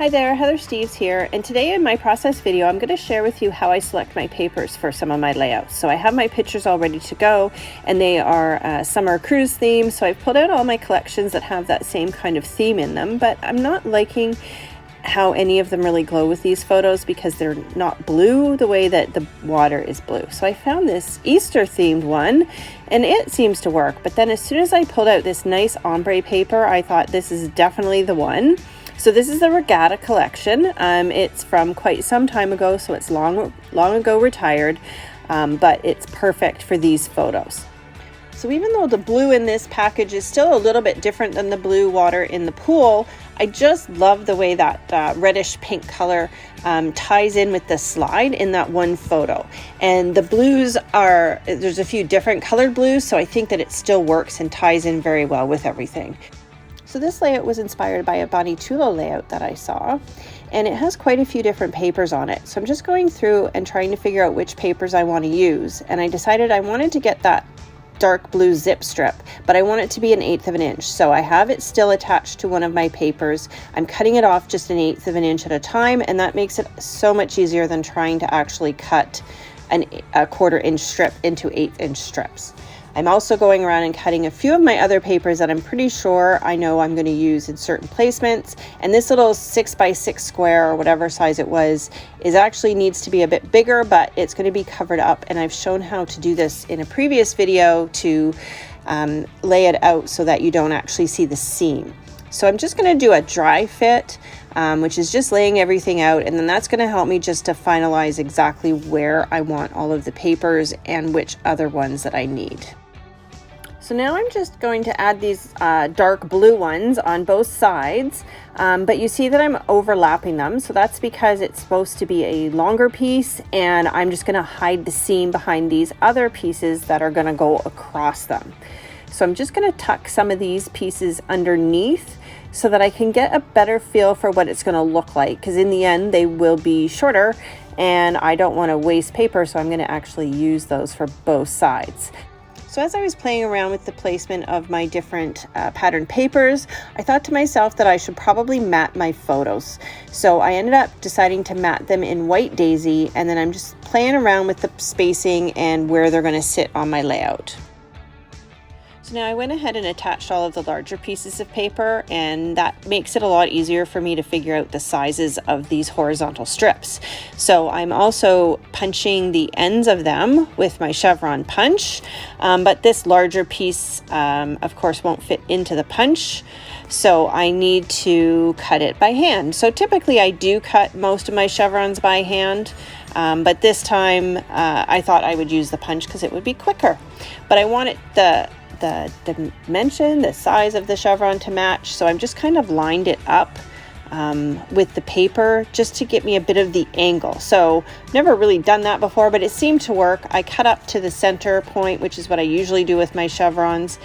Hi there, Heather Steves here, and today in my process video I'm going to share with you how I select my papers for some of my layouts. So I have my pictures all ready to go, and they are summer cruise themed, so I've pulled out all my collections that have that same kind of theme in them, but I'm not liking how any of them really glow with these photos because they're not blue the way that the water is blue. So I found this Easter themed one and it seems to work, but then as soon as I pulled out this nice ombre paper, I thought this is definitely the one. So this is the Regatta collection. It's from quite some time ago, so it's long ago retired, but it's perfect for these photos. So even though the blue in this package is still a little bit different than the blue water in the pool, I just love the way that reddish pink color ties in with the slide in that one photo. And the blues there's a few different colored blues, so I think that it still works and ties in very well with everything. So this layout was inspired by a Bonnie Tulo layout that I saw, and it has quite a few different papers on it. So I'm just going through and trying to figure out which papers I want to use. And I decided I wanted to get that dark blue zip strip, but I want it to be 1/8 of an inch. So I have it still attached to one of my papers. I'm cutting it off just 1/8 of an inch at a time, and that makes it so much easier than trying to actually cut a 1/4 inch strip into 1/8 inch strips. I'm also going around and cutting a few of my other papers that I'm pretty sure I know I'm going to use in certain placements. And this little 6x6 square or whatever size it was actually needs to be a bit bigger, but it's going to be covered up. And I've shown how to do this in a previous video to lay it out so that you don't actually see the seam. So I'm just going to do a dry fit, which is just laying everything out, and then that's going to help me just to finalize exactly where I want all of the papers and which other ones that I need. So now I'm just going to add these dark blue ones on both sides, but you see that I'm overlapping them, so that's because it's supposed to be a longer piece, and I'm just going to hide the seam behind these other pieces that are going to go across them. So I'm just going to tuck some of these pieces underneath so that I can get a better feel for what it's going to look like, because in the end they will be shorter and I don't want to waste paper, so I'm going to actually use those for both sides. So as I was playing around with the placement of my different pattern papers, I thought to myself that I should probably mat my photos. So I ended up deciding to mat them in white daisy, and then I'm just playing around with the spacing and where they're going to sit on my layout. So now I went ahead and attached all of the larger pieces of paper, and that makes it a lot easier for me to figure out the sizes of these horizontal strips. So I'm also punching the ends of them with my chevron punch, but this larger piece of course won't fit into the punch, so I need to cut it by hand. So typically I do cut most of my chevrons by hand, but this time I thought I would use the punch because it would be quicker. But I want it the dimension, the size of the chevron to match, so I've just kind of lined it up with the paper just to get me a bit of the angle. So never really done that before, but it seemed to work. I cut up to the center point, which is what I usually do with my chevrons,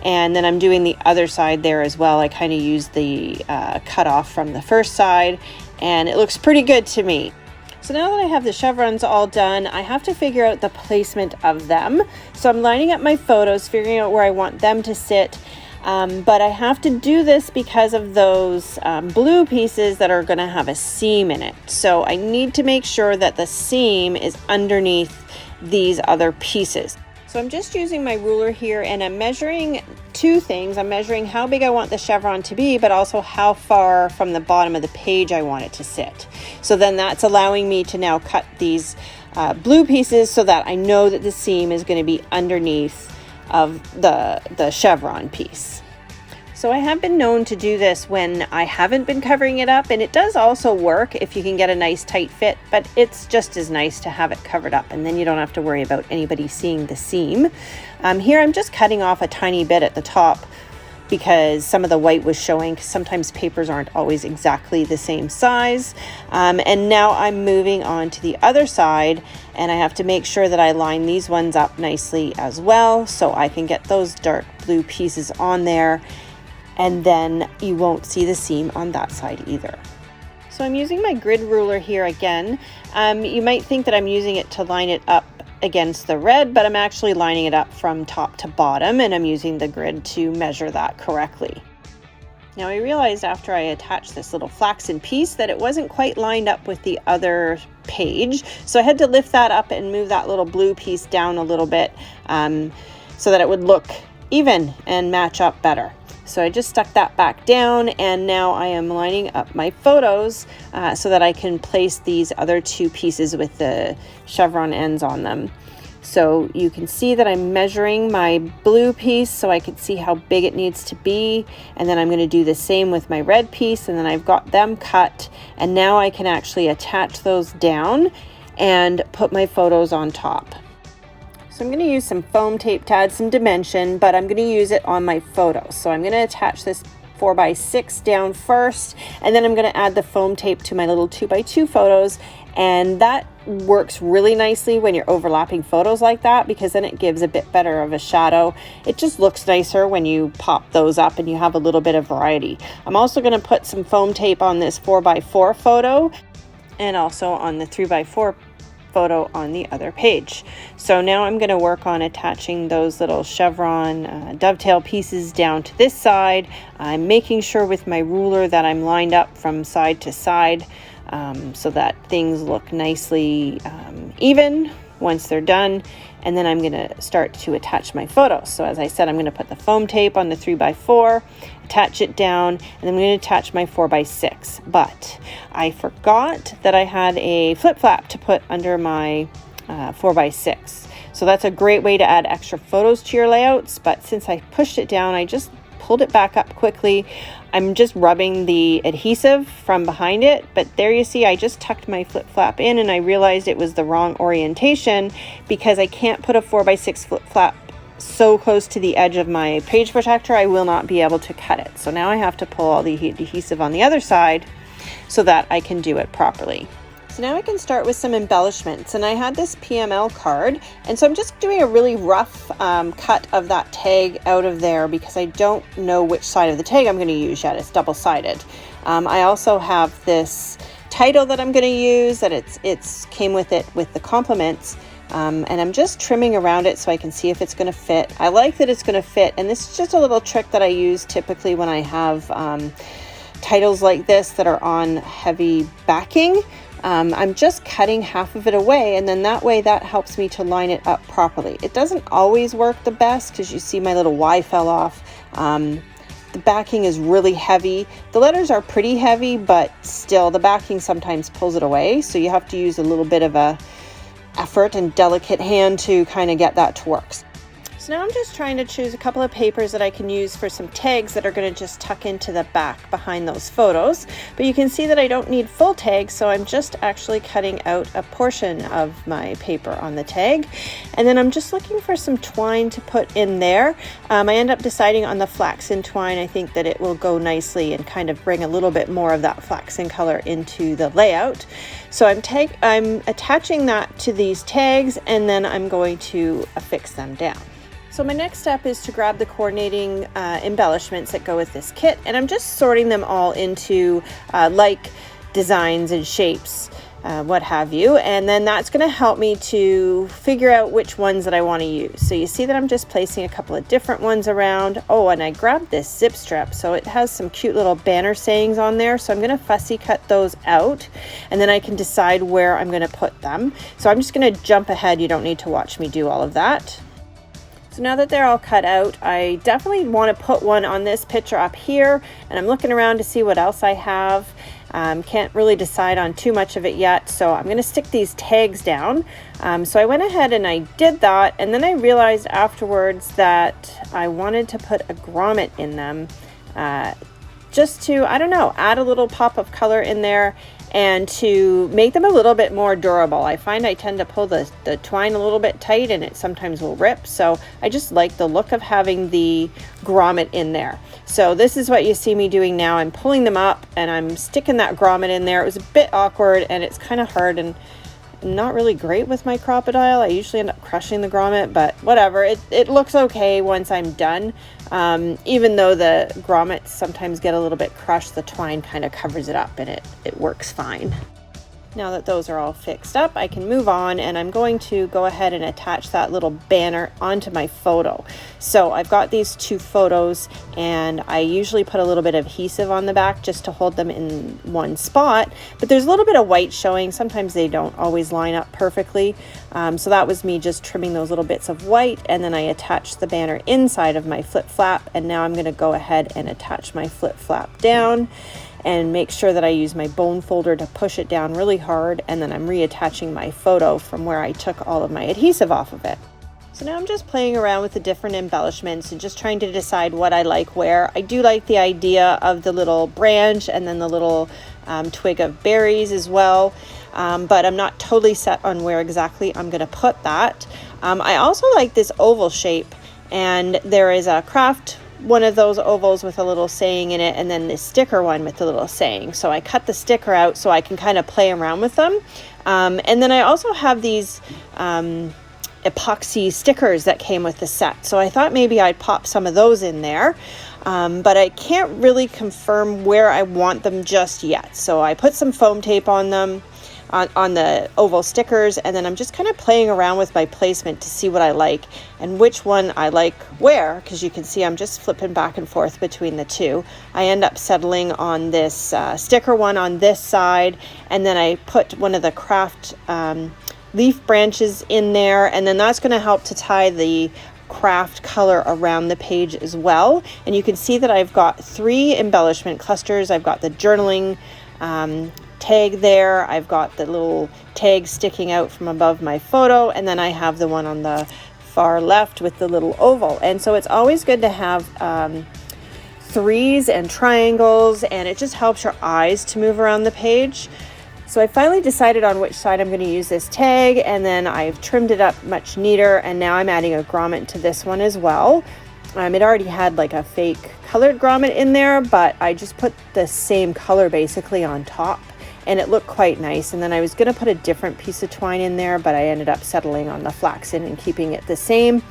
and then I'm doing the other side there as well. I kind of use the cut off from the first side, and it looks pretty good to me. So now that I have the chevrons all done, I have to figure out the placement of them. So I'm lining up my photos, figuring out where I want them to sit. But I have to do this because of those blue pieces that are going to have a seam in it. So I need to make sure that the seam is underneath these other pieces. So I'm just using my ruler here, and I'm measuring two things. I'm measuring how big I want the chevron to be, but also how far from the bottom of the page I want it to sit. So then that's allowing me to now cut these blue pieces so that I know that the seam is going to be underneath of the chevron piece. So I have been known to do this when I haven't been covering it up, and it does also work if you can get a nice tight fit, but it's just as nice to have it covered up, and then you don't have to worry about anybody seeing the seam. Here I'm just cutting off a tiny bit at the top because some of the white was showing, because sometimes papers aren't always exactly the same size. And now I'm moving on to the other side, and I have to make sure that I line these ones up nicely as well so I can get those dark blue pieces on there, and then you won't see the seam on that side either. So I'm using my grid ruler here again. You might think that I'm using it to line it up against the red, but I'm actually lining it up from top to bottom, and I'm using the grid to measure that correctly. Now I realized after I attached this little flaxen piece that it wasn't quite lined up with the other page. So I had to lift that up and move that little blue piece down a little bit so that it would look even and match up better. So I just stuck that back down, and now I am lining up my photos so that I can place these other two pieces with the chevron ends on them. So you can see that I'm measuring my blue piece so I can see how big it needs to be. And then I'm going to do the same with my red piece, and then I've got them cut. And now I can actually attach those down and put my photos on top. So I'm going to use some foam tape to add some dimension, but I'm going to use it on my photos. So I'm going to attach this 4x6 down first, and then I'm going to add the foam tape to my little 2x2 photos. And that works really nicely when you're overlapping photos like that, because then it gives a bit better of a shadow. It just looks nicer when you pop those up and you have a little bit of variety. I'm also going to put some foam tape on this 4x4 photo and also on the 3x4 photo on the other page. So now I'm going to work on attaching those little chevron dovetail pieces down to this side. I'm making sure with my ruler that I'm lined up from side to side so that things look nicely even once they're done. And then I'm going to start to attach my photos. So as I said, I'm going to put the foam tape on the 3x4, attach it down, and then I'm going to attach my 4x6. But I forgot that I had a flip flap to put under my 4x6. So that's a great way to add extra photos to your layouts. But since I pushed it down, I just pulled it back up quickly. I'm just rubbing the adhesive from behind it, but there you see I just tucked my flip flap in, and I realized it was the wrong orientation because I can't put a 4x6 flip flap so close to the edge of my page protector. I will not be able to cut it. So now I have to pull all the adhesive on the other side so that I can do it properly. So now I can start with some embellishments, and I had this PML card, and so I'm just doing a really rough cut of that tag out of there because I don't know which side of the tag I'm going to use yet. It's double-sided. I also have this title that I'm going to use that it's came with it with the compliments, and I'm just trimming around it so I can see if it's going to fit. I like that it's going to fit, and this is just a little trick that I use typically when I have titles like this that are on heavy backing. I'm just cutting half of it away, and then that way that helps me to line it up properly. It doesn't always work the best because you see my little Y fell off. The backing is really heavy. The letters are pretty heavy, but still the backing sometimes pulls it away. So you have to use a little bit of a effort and delicate hand to kind of get that to work. So now I'm just trying to choose a couple of papers that I can use for some tags that are going to just tuck into the back behind those photos. But you can see that I don't need full tags, so I'm just actually cutting out a portion of my paper on the tag. And then I'm just looking for some twine to put in there. I end up deciding on the flaxen twine. I think that it will go nicely and kind of bring a little bit more of that flaxen color into the layout. So I'm attaching that to these tags, and then I'm going to affix them down. So my next step is to grab the coordinating embellishments that go with this kit, and I'm just sorting them all into like designs and shapes, what have you, and then that's going to help me to figure out which ones that I want to use. So you see that I'm just placing a couple of different ones around. Oh, and I grabbed this zip strip, so it has some cute little banner sayings on there, so I'm going to fussy cut those out, and then I can decide where I'm going to put them. So I'm just going to jump ahead. You don't need to watch me do all of that. So now that they're all cut out, I definitely want to put one on this picture up here, and I'm looking around to see what else I have. Can't really decide on too much of it yet, so I'm going to stick these tags down. So I went ahead and I did that, and then I realized afterwards that I wanted to put a grommet in them just to, I don't know, add a little pop of color in there and to make them a little bit more durable. I find I tend to pull the twine a little bit tight and it sometimes will rip. So I just like the look of having the grommet in there. So this is what you see me doing now. I'm pulling them up and I'm sticking that grommet in there. It was a bit awkward and it's kind of hard and not really great with my crocodile. I usually end up crushing the grommet, but whatever. It looks okay once I'm done. Even though the grommets sometimes get a little bit crushed, the twine kind of covers it up and it works fine. Now that those are all fixed up, I can move on, and I'm going to go ahead and attach that little banner onto my photo. So I've got these two photos, and I usually put a little bit of adhesive on the back just to hold them in one spot, but there's a little bit of white showing. Sometimes they don't always line up perfectly. So that was me just trimming those little bits of white, and then I attached the banner inside of my flip flap, and now I'm going to go ahead and attach my flip flap down and make sure that I use my bone folder to push it down really hard, and then I'm reattaching my photo from where I took all of my adhesive off of it. So now I'm just playing around with the different embellishments and just trying to decide what I like where. I do like the idea of the little branch and then the little twig of berries as well, but I'm not totally set on where exactly I'm going to put that. I also like this oval shape, and there is a craft one of those ovals with a little saying in it, and then this sticker one with the little saying. So I cut the sticker out so I can kind of play around with them. And then I also have these epoxy stickers that came with the set. So I thought maybe I'd pop some of those in there. But I can't really confirm where I want them just yet. So I put some foam tape on them, on the oval stickers, and then I'm just kind of playing around with my placement to see what I like and which one I like where, because you can see I'm just flipping back and forth between the two. I end up settling on this sticker one on this side, and then I put one of the craft leaf branches in there, and then that's going to help to tie the craft color around the page as well. And you can see that I've got 3 embellishment clusters. I've got the journaling tag there, I've got the little tag sticking out from above my photo, and then I have the one on the far left with the little oval. And so it's always good to have threes and triangles, and it just helps your eyes to move around the page. So I finally decided on which side I'm going to use this tag, and then I've trimmed it up much neater, and now I'm adding a grommet to this one as well. It already had like a fake colored grommet in there, but I just put the same color basically on top, and it looked quite nice. And then I was going to put a different piece of twine in there, but I ended up settling on the flaxen and keeping it the same.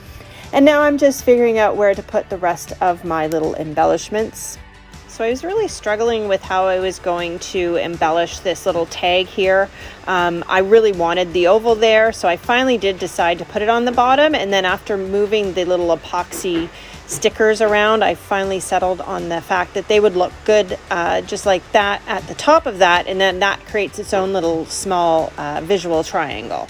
And now I'm just figuring out where to put the rest of my little embellishments. So I was really struggling with how I was going to embellish this little tag here. I really wanted the oval there, so I finally did decide to put it on the bottom, and then after moving the little epoxy stickers around, I finally settled on the fact that they would look good just like that at the top of that, and then that creates its own little small visual triangle.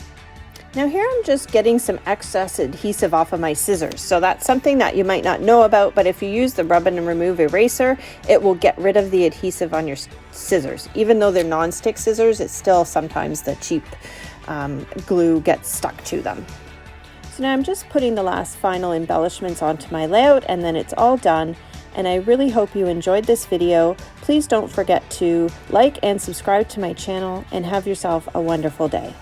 Now here I'm just getting some excess adhesive off of my scissors. So that's something that you might not know about, but if you use the rub and remove eraser, it will get rid of the adhesive on your scissors. Even though they're non-stick scissors, it's still sometimes the cheap glue gets stuck to them. So now I'm just putting the last final embellishments onto my layout, and then it's all done. And I really hope you enjoyed this video. Please don't forget to like and subscribe to my channel, and have yourself a wonderful day.